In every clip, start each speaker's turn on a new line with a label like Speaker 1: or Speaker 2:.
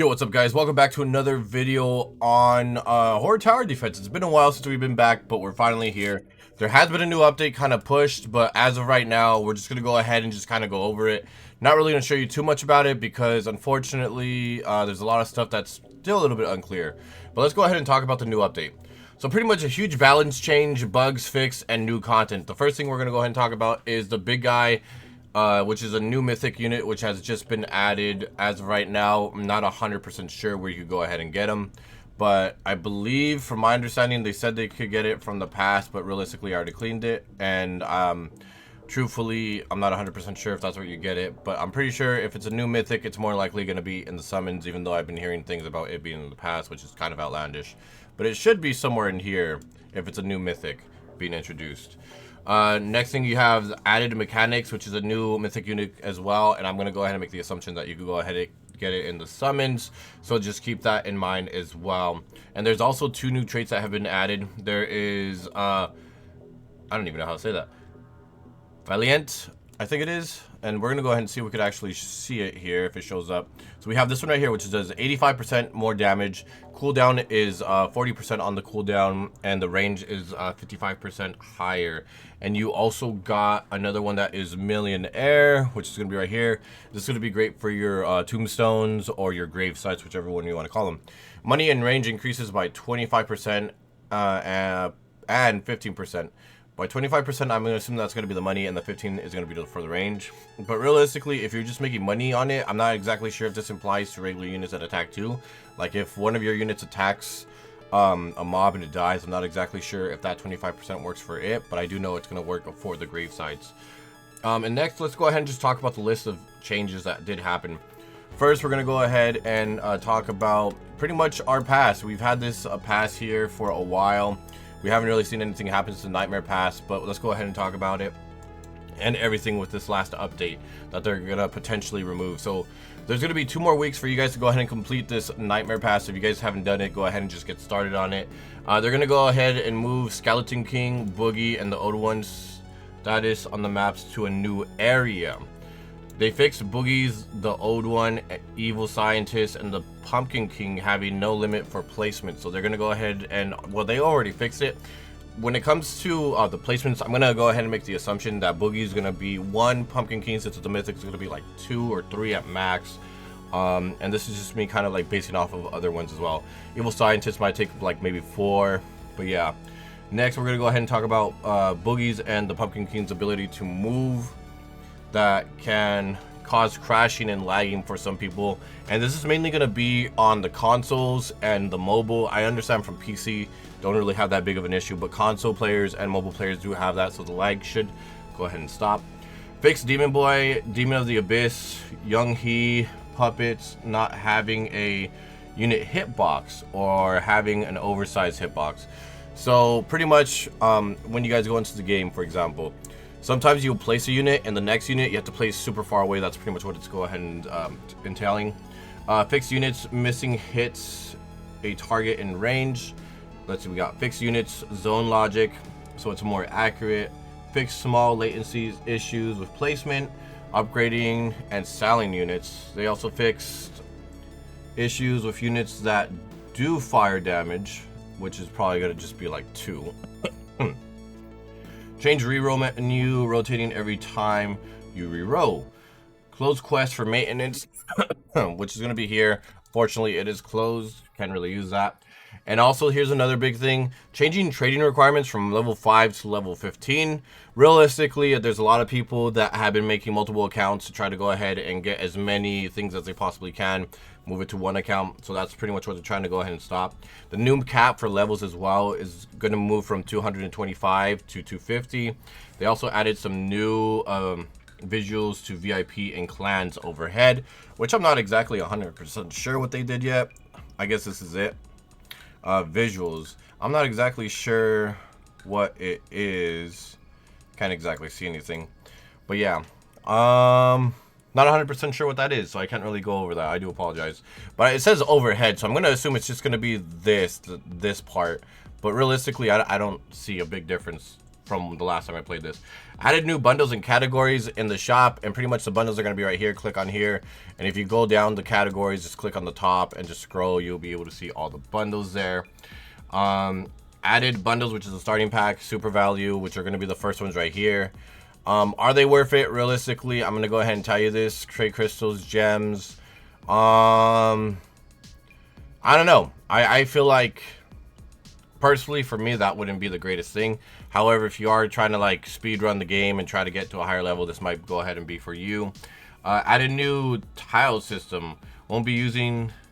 Speaker 1: Yo, what's up guys? Welcome back to another video on Horror Tower Defense. It's been a while since we've been back, but we're finally here. There has been a new update kind of pushed, but as of right now, we're just going to go ahead and just kind of go over it. Not really going to show you too much about it because unfortunately, there's a lot of stuff that's still a little bit unclear. But let's go ahead and talk about the new update. So pretty much a huge balance change, bugs fixed, and new content. The first thing we're going to go ahead and talk about is the big guy, which is a new mythic unit which has just been added as of right now. I'm not 100% sure where you could go ahead and get them, but I believe from my understanding they said they could get it from the past, but realistically I already cleaned it, and truthfully I'm not 100% sure if that's where you get it, but I'm pretty sure if it's a new mythic it's more likely going to be in the summons, even though I've been hearing things about it being in the past, which is kind of outlandish. But it should be somewhere in here if it's a new mythic being introduced. Next thing you have added mechanics, which is a new mythic unit as well, and I'm going to go ahead and make the assumption that you could go ahead and get it in the summons, so just keep that in mind as well. And there's also two new traits that have been added. There is I don't even know how to say that, Valiant, I think it is, and we're going to go ahead and see if we could actually see it here if it shows up. So we have this one right here, which does 85% more damage. Cooldown is 40% on the cooldown, and the range is 55% higher. And you also got another one that is Millionaire, which is going to be right here. This is going to be great for your tombstones or your grave sites, whichever one you want to call them. Money and range increases by 25% and 15%. By 25%, I'm going to assume that's going to be the money, and the 15 is going to be for the range. But realistically, if you're just making money on it, I'm not exactly sure if this applies to regular units that attack too. Like if one of your units attacks a mob and it dies, I'm not exactly sure if that 25% works for it, but I do know it's going to work for the grave sites. And next, let's go ahead and just talk about the list of changes that did happen. First, we're going to go ahead and talk about pretty much our pass. We've had this pass here for a while. We haven't really seen anything happen since the Nightmare Pass, but let's go ahead and talk about it and everything with this last update that they're going to potentially remove. So there's going to be 2 more weeks for you guys to go ahead and complete this Nightmare Pass. If you guys haven't done it, go ahead and just get started on it. They're going to go ahead and move Skeleton King, Boogie, and the Old One's status on the maps to a new area. They fixed Boogie's, the Old One, Evil Scientist, and the Pumpkin King having no limit for placement. So they're going to go ahead and, well, they already fixed it. When it comes to the placements, I'm going to go ahead and make the assumption that Boogie is going to be 1, Pumpkin King, since it's a mythic, is going to be like 2 or 3 at max. And this is just me kind of like basing off of other ones as well. Evil Scientist might take like maybe 4, but yeah. Next, we're going to go ahead and talk about Boogie's and the Pumpkin King's ability to move. That can cause crashing and lagging for some people, and this is mainly going to be on the consoles and the mobile. I understand from PC don't really have that big of an issue, but console players and mobile players do have that, so the lag should go ahead and stop. Fix Demon Boy, Demon of the Abyss, Young He, puppets not having a unit hitbox or having an oversized hitbox. So pretty much when you guys go into the game, for example, sometimes you'll place a unit, and the next unit you have to place super far away. That's pretty much what it's go ahead and entailing. Fixed units missing hits a target in range. Let's see, we got fixed units zone logic, so it's more accurate. Fixed small latencies issues with placement, upgrading, and selling units. They also fixed issues with units that do fire damage, which is probably gonna just be like 2. Change reroll menu, rotating every time you reroll. Close quest for maintenance, which is going to be here. Fortunately, it is closed. Can't really use that. And also, here's another big thing. Changing trading requirements from level 5 to level 15. Realistically, there's a lot of people that have been making multiple accounts to try to go ahead and get as many things as they possibly can. Move it to 1 account, so that's pretty much what they're trying to go ahead and stop. The new cap for levels as well is going to move from 225 to 250. They also added some new visuals to VIP and clans overhead, which I'm not exactly 100% sure what they did yet. I guess this is it. Visuals, I'm not exactly sure what it is. Can't exactly see anything, but yeah, not 100% sure what that is, so I can't really go over that. I do apologize, but it says overhead, so I'm going to assume it's just going to be this part, but realistically I don't see a big difference from the last time I played this. Added new bundles and categories in the shop, and pretty much the bundles are going to be right here. Click on here, and if you go down the categories, just click on the top and just scroll. You'll be able to see all the bundles there. Added bundles, which is a starting pack, super value, which are going to be the first ones right here. Are they worth it? Realistically, I'm going to go ahead and tell you this. Trade crystals, gems. I don't know. I feel like, personally, for me, that wouldn't be the greatest thing. However, if you are trying to like speed run the game and try to get to a higher level, this might go ahead and be for you. Add a new tile system. Won't be usable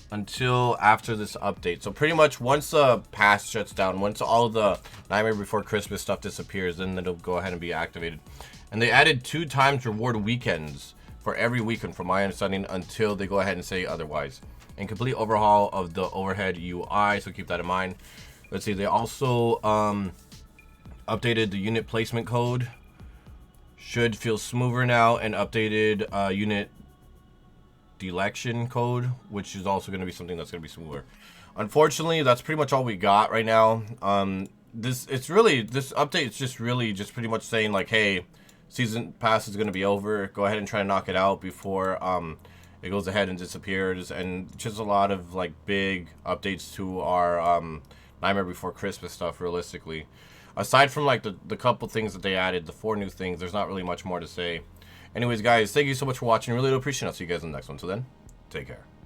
Speaker 1: until after this update. So pretty much once the pass shuts down, once all of the Nightmare Before Christmas stuff disappears, then it'll go ahead and be activated. And they added 2 times reward weekends for every weekend, from my understanding, until they go ahead and say otherwise. And complete overhaul of the overhead UI, so keep that in mind. Let's see, they also updated the unit placement code. Should feel smoother now, and updated unit deletion code, which is also going to be something that's going to be smoother. Unfortunately, that's pretty much all we got right now. This update is just pretty much saying like, hey, season pass is going to be over. Go ahead and try to knock it out before it goes ahead and disappears. And just a lot of like big updates to our Nightmare Before Christmas stuff. Realistically, aside from like the couple things that they added, the 4 new things, there's not really much more to say. Anyways, guys, thank you so much for watching. Really do appreciate it. I'll see you guys in the next one. Till then, take care.